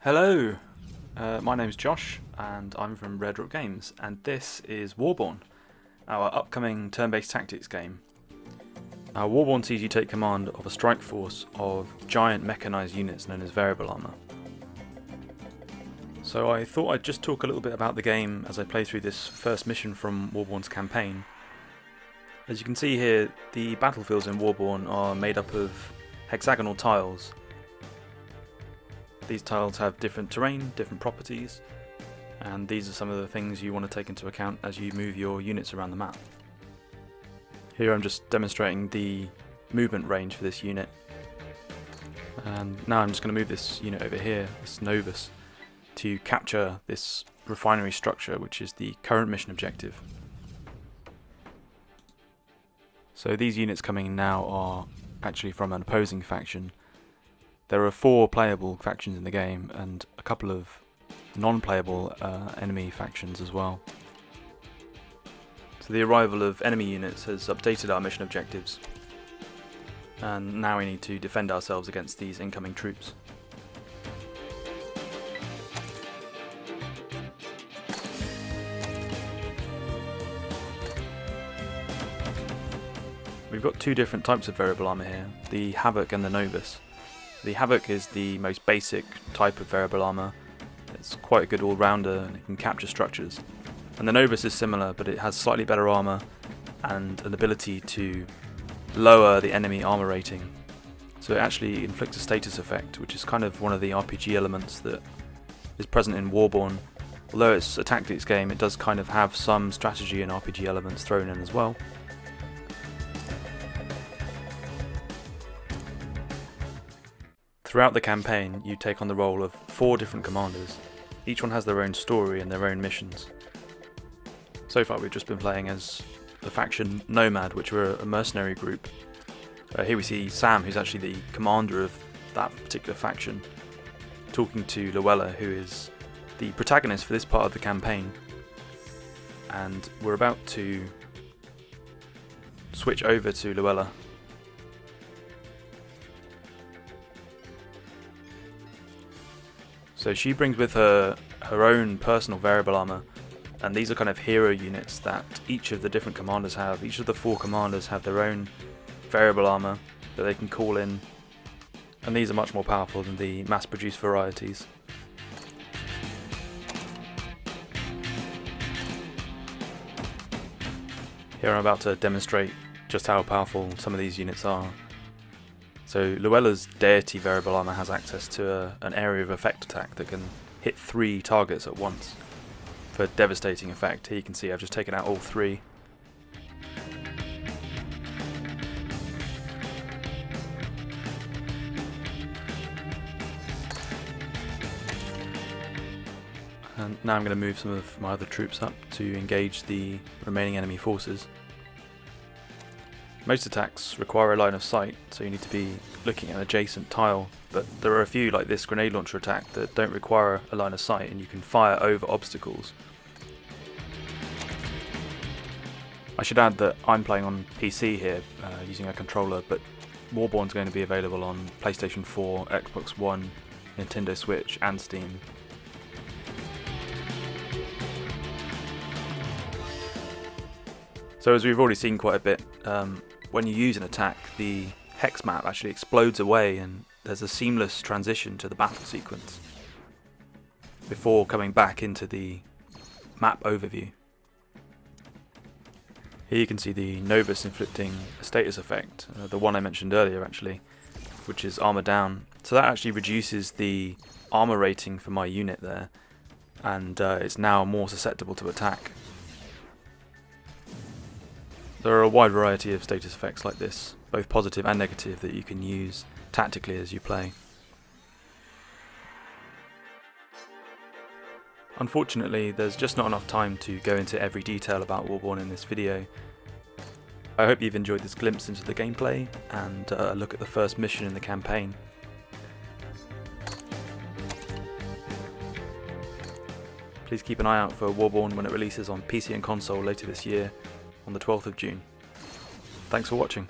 Hello, my name's Josh and I'm from Raredrop Games, and this is WARBORN, our upcoming turn-based tactics game. Now, WARBORN sees you take command of a strike force of giant mechanised units known as variable armour. So I thought I'd just talk a little bit about the game as I play through this first mission from WARBORN's campaign. As you can see here, the battlefields in WARBORN are made up of hexagonal tiles. These tiles have different terrain, different properties, and these are some of the things you want to take into account as you move your units around the map. Here I'm just demonstrating the movement range for this unit, and now I'm just going to move this unit over here, this Novus, to capture this refinery structure, which is the current mission objective. So these units coming in now are actually from an opposing faction. There are 4 playable factions in the game and a couple of non-playable enemy factions as well. So the arrival of enemy units has updated our mission objectives, and now we need to defend ourselves against these incoming troops. We've got 2 different types of variable armour here, the Havoc and the Novus. The Havoc is the most basic type of variable armour. It's quite a good all-rounder and it can capture structures. And the Novus is similar, but it has slightly better armour and an ability to lower the enemy armour rating. So it actually inflicts a status effect, which is kind of one of the RPG elements that is present in WARBORN. Although it's a tactics game, it does kind of have some strategy and RPG elements thrown in as well. Throughout the campaign, you take on the role of 4 different commanders. Each one has their own story and their own missions. So far we've just been playing as the faction Nomad, which are a mercenary group. Here we see Sam, who's actually the commander of that particular faction, talking to Luella, who is the protagonist for this part of the campaign. And we're about to switch over to Luella. So she brings with her own personal variable armour, and these are kind of hero units that each of the different commanders have. Each of the 4 commanders have their own variable armour that they can call in, and these are much more powerful than the mass-produced varieties. Here I'm about to demonstrate just how powerful some of these units are. So Luella's deity variable armour has access to an area of effect attack that can hit 3 targets at once for devastating effect. Here you can see I've just taken out all 3. And now I'm going to move some of my other troops up to engage the remaining enemy forces. Most attacks require a line of sight, so you need to be looking at an adjacent tile, but there are a few like this grenade launcher attack that don't require a line of sight and you can fire over obstacles. I should add that I'm playing on PC here using a controller, but WARBORN is going to be available on PlayStation 4, Xbox One, Nintendo Switch and Steam. So as we've already seen quite a bit, when you use an attack, the hex map actually explodes away and there's a seamless transition to the battle sequence before coming back into the map overview. Here you can see the Novus inflicting a status effect, the one I mentioned earlier actually, which is armor down. So that actually reduces the armor rating for my unit there, and it's now more susceptible to attack. There are a wide variety of status effects like this, both positive and negative, that you can use tactically as you play. Unfortunately, there's just not enough time to go into every detail about WARBORN in this video. I hope you've enjoyed this glimpse into the gameplay and a look at the first mission in the campaign. Please keep an eye out for WARBORN when it releases on PC and console later this year, on the 12th of June. Thanks for watching.